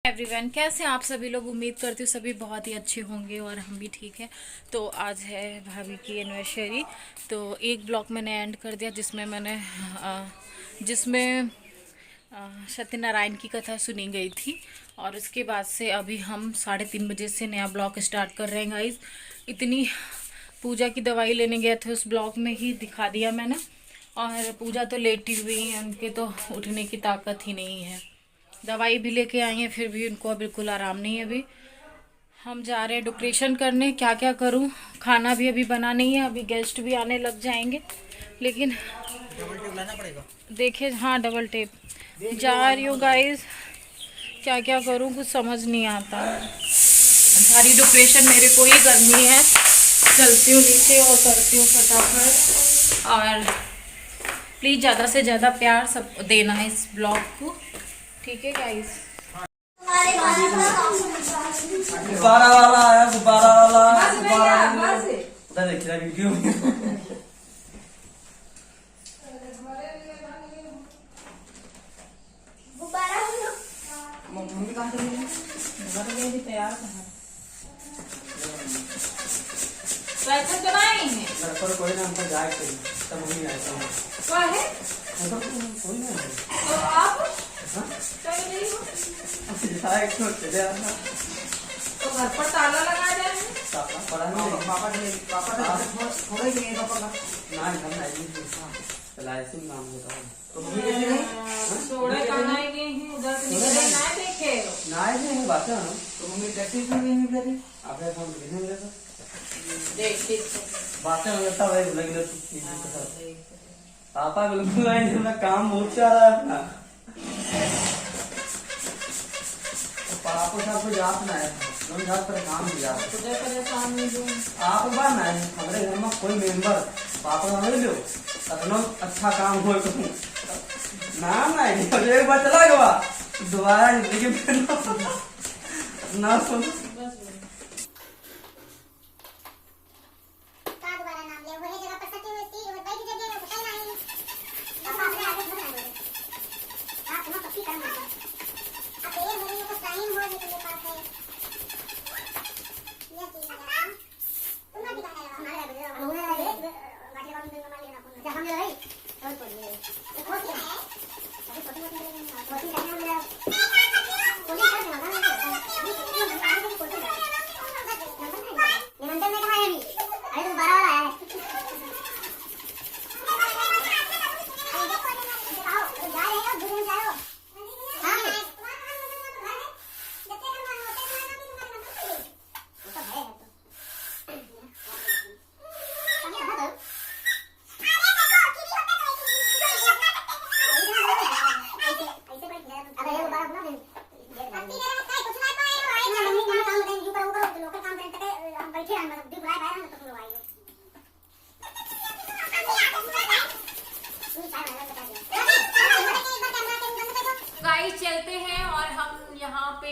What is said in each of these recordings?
Everyone, कैसे हैं आप सभी लोग। उम्मीद करती हूँ सभी बहुत ही अच्छे होंगे और हम भी ठीक हैं। तो आज है भाभी की एनिवर्सरी। तो एक ब्लॉग मैंने एंड कर दिया जिसमें सत्यनारायण की कथा सुनी गई थी। और उसके बाद से अभी हम 3:30 बजे से नया ब्लॉग स्टार्ट कर रहे हैं गाइस। इतनी पूजा की दवाई लेने गए थे, उस ब्लॉग में ही दिखा दिया मैंने। और पूजा तो लेटी हुई हैं, उनके तो उठने की ताकत ही नहीं है। दवाई भी लेके आई हैं, फिर भी उनको बिल्कुल आराम नहीं है। अभी हम जा रहे हैं डेकोरेशन करने। क्या क्या करूं, खाना भी अभी बना नहीं है, अभी गेस्ट भी आने लग जाएंगे। लेकिन डबल टेप लाना पड़ेगा। देखिए, हाँ डबल टेप। जा रही हूँ गाइस, क्या क्या करूं कुछ समझ नहीं आता। सारी डेकोरेशन मेरे को ही करनी है। चलती हूँ नीचे और करती हूँ फटाफट। और प्लीज़ ज़्यादा से ज़्यादा प्यार सब देना है इस ब्लॉग को, ठीक है गाइस। गुब्बारा वाला आया, गुब्बारा वाला गुब्बारा उधर देख रहा वीडियो में। मम्मी कहाँ चली गई? तैयार पैसा तो नहीं है पर कोई ना, हमको जाए कहीं तब मम्मी आए तो क्या है। कोई ना तो आप हाँ चल रही हो जाए तो चले आना। तो घर पर ताला लगा जाए। पापा पड़ा नहीं, पापा थोड़ा ही नहीं पापा का ना हम नहीं चला ऐसे नाम होता है। तो मम्मी कैसे गई? थोड़े कहाँ गए हैं, उधर से निकले ना देखे ना है बात है। तो मम्मी टैक्सी से नहीं निकली, आपने फोन किसने मिला था? देखिए बातें हो जाता है लगे तो पापा बिल्कुल नहीं, अपना काम बहुत चाह रहा है अपना। पापा साहब को याद ना है, हम याद पर काम दिया तुझे परेशान नहीं दूँ। आप बार ना है हमारे घर में कोई मेंबर पापा का नहीं लो अपना अच्छा काम हो तो नाम ना है। एक बार चला गया दोबारा जिंदगी में ना सुन। चलते हैं और हम यहाँ पे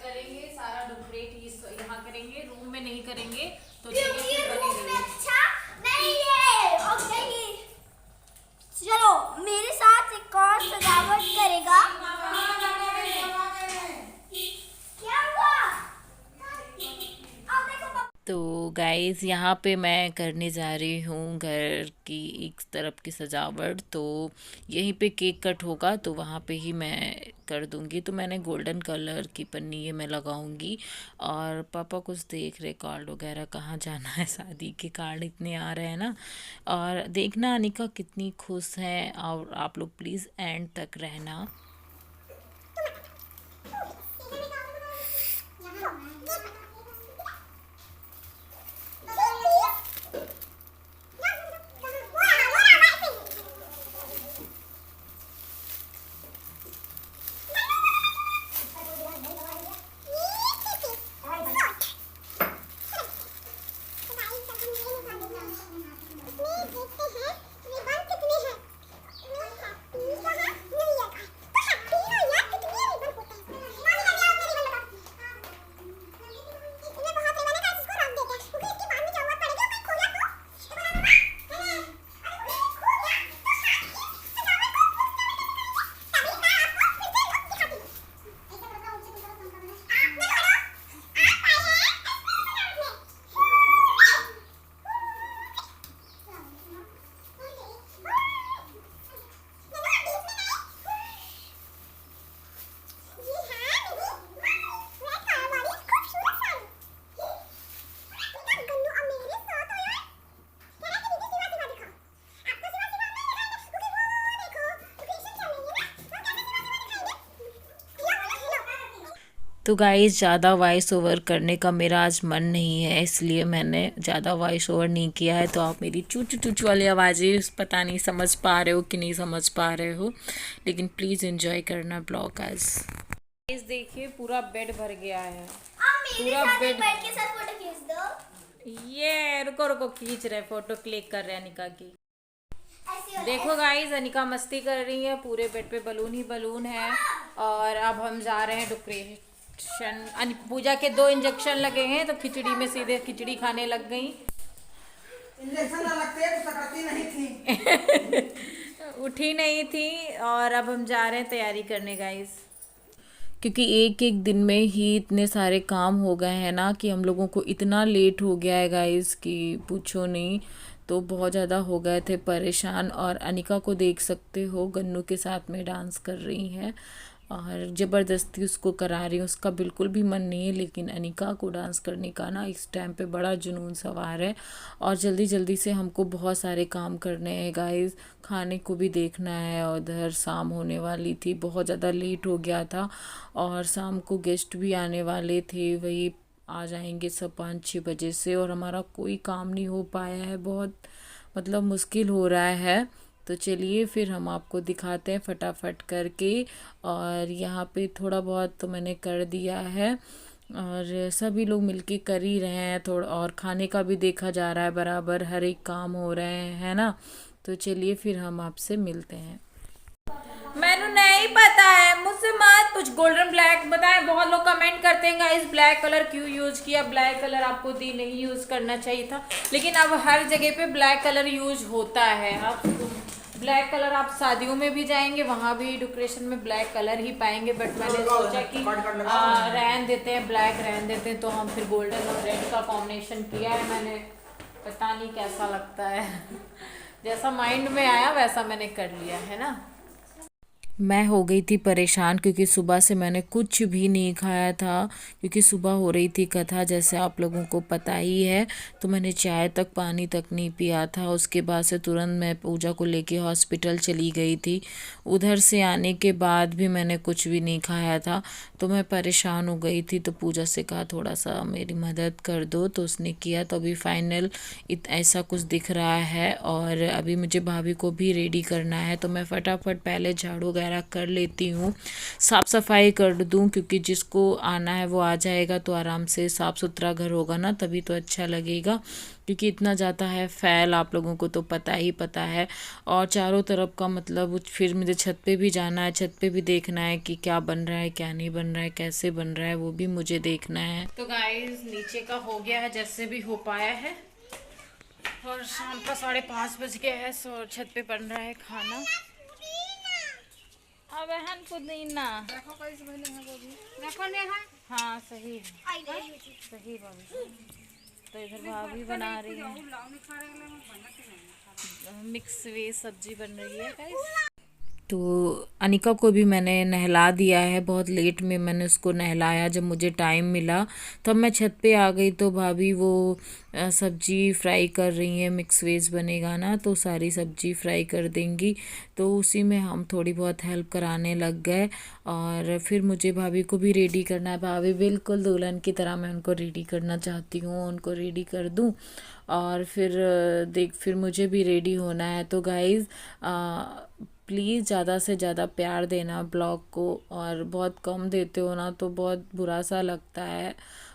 करेंगे सारा डेकोरेट। यहाँ करेंगे, रूम में नहीं करेंगे तो चलो मेरे साथ एक और सजावट करेगा। क्या हुआ? तो गाइस, यहाँ पे मैं करने जा रही हूँ घर की एक तरफ की सजावट। तो यहीं पे केक कट होगा तो वहाँ पे ही मैं कर दूँगी। तो मैंने गोल्डन कलर की पन्नी ये मैं लगाऊँगी। और पापा कुछ देख रहे कार्ड वगैरह, कहाँ जाना है, शादी के कार्ड इतने आ रहे हैं ना। और देखना अनिका कितनी खुश है। और आप लोग प्लीज़ एंड तक रहना। तो गाइस ज़्यादा वॉइस ओवर करने का मेरा आज मन नहीं है, इसलिए मैंने ज़्यादा वॉइस ओवर नहीं किया है। तो आप मेरी चूचू चूचू वाली आवाज़ें पता नहीं समझ पा रहे हो कि नहीं समझ पा रहे हो, लेकिन प्लीज़ एंजॉय करना ब्लॉग आज। गाइस देखिए पूरा बेड भर गया है, पूरा बेड। बैठ के साथ फोटो खींच दो। ये रुको रुको, खींच रहे, फोटो क्लिक कर रहे हैं अनिका की। ऐसे हो देखो गाइस अनिका मस्ती कर रही है, पूरे बेड पे बलून ही बलून है। और अब हम जा रहे हैं डेकोरेशन। पूजा के 2 इंजेक्शन लगे हैं तो खिचड़ी में सीधे खिचड़ी खाने लग गई। इंजेक्शन ना लगते तो सकती नहीं थी। उठी नहीं थी। और अब हम जा रहे हैं तैयारी करने गाइस, क्योंकि एक एक दिन में ही इतने सारे काम हो गए हैं ना कि हम लोगों को इतना लेट हो गया है गाइस कि पूछो नहीं। तो बहुत ज़्यादा हो गए थे परेशान। और अनिका को देख सकते हो गन्नू के साथ में डांस कर रही है और ज़बरदस्ती उसको करा रही हूँ। उसका बिल्कुल भी मन नहीं है, लेकिन अनिका को डांस करने का ना इस टाइम पे बड़ा जुनून सवार है। और जल्दी जल्दी से हमको बहुत सारे काम करने हैं गाइस, खाने को भी देखना है। और उधर शाम होने वाली थी, बहुत ज़्यादा लेट हो गया था। और शाम को गेस्ट भी आने वाले थे, वही आ जाएंगे सब 5-6 बजे से। और हमारा कोई काम नहीं हो पाया है, बहुत मतलब मुश्किल हो रहा है। तो चलिए फिर हम आपको दिखाते हैं फटाफट करके। और यहाँ पे थोड़ा बहुत तो मैंने कर दिया है और सभी लोग मिलके कर ही रहे हैं थोड़ा। और खाने का भी देखा जा रहा है, बराबर हर एक काम हो रहे हैं, है ना। तो चलिए फिर हम आपसे मिलते हैं। मैंने नहीं पता है, मुझसे मत कुछ गोल्डन ब्लैक बताएं। बहुत लोग कमेंट करते हैं गाइस ब्लैक कलर क्यों यूज किया, ब्लैक कलर आपको दी नहीं यूज करना चाहिए था। लेकिन अब हर जगह पे ब्लैक कलर यूज होता है। अब ब्लैक कलर आप शादियों में भी जाएंगे, वहाँ भी डेकोरेशन में ब्लैक कलर ही पाएंगे। बट मैंने सोचा कि रहन देते हैं, ब्लैक रहन देते हैं। तो हम फिर गोल्डन और रेड का कॉम्बिनेशन किया है मैंने। पता नहीं कैसा लगता है जैसा माइंड में आया वैसा मैंने कर लिया है ना। मैं हो गई थी परेशान क्योंकि सुबह से मैंने कुछ भी नहीं खाया था, क्योंकि सुबह हो रही थी कथा, जैसे आप लोगों को पता ही है। तो मैंने चाय तक पानी तक नहीं पिया था। उसके बाद से तुरंत मैं पूजा को लेके हॉस्पिटल चली गई थी। उधर से आने के बाद भी मैंने कुछ भी नहीं खाया था, तो मैं परेशान हो गई थी। तो पूजा से कहा थोड़ा सा मेरी मदद कर दो, तो उसने किया। तो अभी फाइनल ऐसा कुछ दिख रहा है। और अभी मुझे भाभी को भी रेडी करना है, तो मैं फटाफट पहले झाड़ू वगैरह कर लेती हूँ, साफ़ सफाई कर दूँ, क्योंकि जिसको आना है वो आ जाएगा तो आराम से साफ़ सुथरा घर होगा ना, तभी तो अच्छा लगेगा। क्योंकि इतना ज़्यादा है फैल, आप लोगों को तो पता ही पता है। और चारों तरफ का मतलब फिर मुझे छत पे भी जाना है, छत पे भी देखना है कि क्या बन रहा है क्या नहीं बन रहा है, कैसे बन रहा है, वो भी मुझे देखना है। तो गाइस नीचे का हो गया है जैसे भी हो पाया है। और शाम का 5:30 बज गया है। और छत पे बन रहा है खाना। अब बहन पुदीना हाँ सही है, सही भाभी। तो इधर भाभी बना रही है, मिक्स वेज सब्जी बन रही है गाइस। तो अनिका को भी मैंने नहला दिया है, बहुत लेट में मैंने उसको नहलाया। जब मुझे टाइम मिला तब मैं छत पे आ गई, तो भाभी वो सब्जी फ्राई कर रही हैं, मिक्स वेज बनेगा ना, तो सारी सब्जी फ्राई कर देंगी। तो उसी में हम थोड़ी बहुत हेल्प कराने लग गए। और फिर मुझे भाभी को भी रेडी करना है। भाभी बिल्कुल दुल्हन की तरह मैं उनको रेडी करना चाहती हूँ, उनको रेडी कर दूँ और फिर मुझे भी रेडी होना है। तो गाइज़ प्लीज़ ज़्यादा से ज़्यादा प्यार देना ब्लॉग को, और बहुत कम देते हो ना तो बहुत बुरा सा लगता है।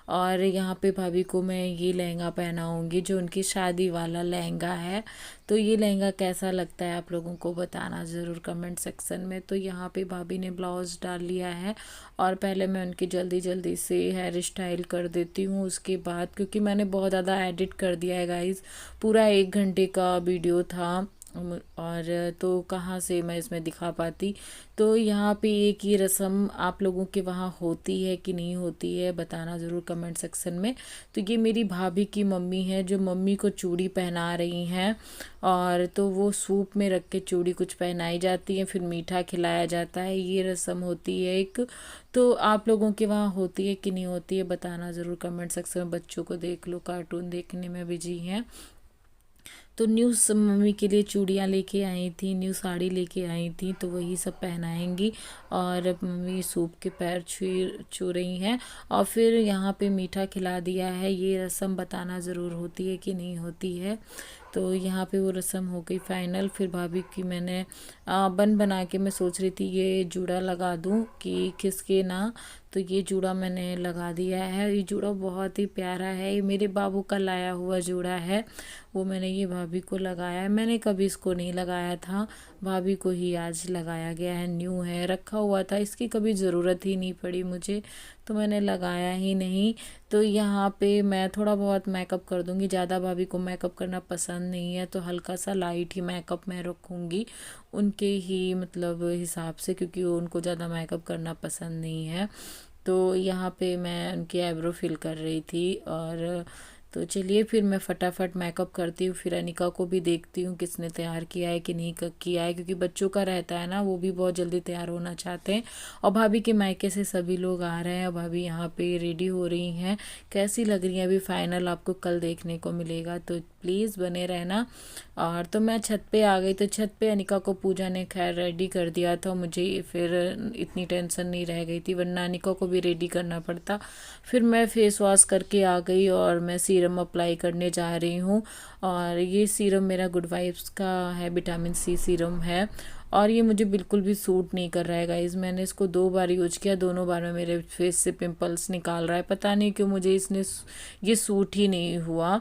और यहाँ पे भाभी को मैं ये लहंगा पहनाऊँगी जो उनकी शादी वाला लहंगा है। तो ये लहंगा कैसा लगता है आप लोगों को बताना ज़रूर कमेंट सेक्शन में। तो यहाँ पे भाभी ने ब्लाउज़ डाल लिया है और पहले मैं उनकी जल्दी जल्दी से हेयर स्टाइल कर देती हूँ। उसके बाद क्योंकि मैंने बहुत ज़्यादा एडिट कर दिया है गाइज़, पूरा 1 घंटे का वीडियो था और तो कहाँ से मैं इसमें दिखा पाती। तो यहाँ पे एक ये रस्म आप लोगों के वहाँ होती है कि नहीं होती है बताना ज़रूर कमेंट सेक्शन में। तो ये मेरी भाभी की मम्मी है जो मम्मी को चूड़ी पहना रही हैं। और तो वो सूप में रख के चूड़ी कुछ पहनाई जाती है, फिर मीठा खिलाया जाता है, ये रस्म होती है एक। तो आप लोगों के वहाँ होती है कि नहीं होती है बताना ज़रूर कमेंट सेक्शन में। बच्चों को देख लो कार्टून देखने में बिजी हैं। तो न्यू मम्मी के लिए चूड़ियाँ लेके आई थी, न्यू साड़ी लेके आई थी, तो वही सब पहनाएंगी। और मम्मी सूप के पैर छू रही हैं। और फिर यहाँ पे मीठा खिला दिया है। ये रस्म बताना ज़रूर होती है कि नहीं होती है। तो यहाँ पे वो रस्म हो गई फाइनल। फिर भाभी की मैंने बन बना के मैं सोच रही थी ये जूड़ा लगा दूँ कि किसके ना, तो ये जूड़ा मैंने लगा दिया है। ये जूड़ा बहुत ही प्यारा है, ये मेरे बाबू का लाया हुआ जूड़ा है, वो मैंने ये भाभी को लगाया है। मैंने कभी इसको नहीं लगाया था, भाभी को ही आज लगाया गया है। न्यू है, रखा हुआ था, इसकी कभी ज़रूरत ही नहीं पड़ी मुझे, तो मैंने लगाया ही नहीं। तो यहाँ पे मैं थोड़ा बहुत मेकअप कर दूँगी, ज़्यादा भाभी को मेकअप करना पसंद नहीं है, तो हल्का सा लाइट ही मेकअप मैं रखूँगी उनके ही मतलब हिसाब से, क्योंकि उनको ज़्यादा मेकअप करना पसंद नहीं है। तो यहाँ पे मैं उनकी आईब्रो फिल कर रही थी। और तो चलिए फिर मैं फटाफट मेकअप करती हूँ, फिर अनिका को भी देखती हूँ किसने तैयार किया है कि नहीं किया है, क्योंकि बच्चों का रहता है ना, वो भी बहुत जल्दी तैयार होना चाहते हैं। और भाभी के मायके से सभी लोग आ रहे हैं, और भाभी यहाँ पे रेडी हो रही हैं। कैसी लग रही हैं अभी फाइनल आपको कल देखने को मिलेगा, तो प्लीज़ बने रहना। और तो मैं छत पे आ गई, तो छत पे अनिका को पूजा ने खैर रेडी कर दिया था, मुझे फिर इतनी टेंशन नहीं रह गई थी, वरना अनिका को भी रेडी करना पड़ता। फिर मैं फेस वॉश करके आ गई और मैं सीरम अप्लाई करने जा रही हूँ। और ये सीरम मेरा गुड वाइब्स का है, विटामिन सी सीरम है, और ये मुझे बिल्कुल भी सूट नहीं कर रहा है गाइज़। मैंने इसको 2 बार यूज किया, दोनों बार में मेरे फेस से पिंपल्स निकाल रहा है, पता नहीं क्यों मुझे ये सूट ही नहीं हुआ।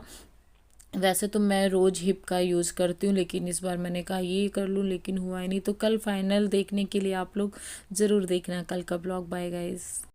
वैसे तो मैं रोज़ हिप का यूज़ करती हूँ, लेकिन इस बार मैंने कहा ये कर लूँ, लेकिन हुआ ही नहीं। तो कल फाइनल देखने के लिए आप लोग ज़रूर देखना कल का ब्लॉग। Bye guys.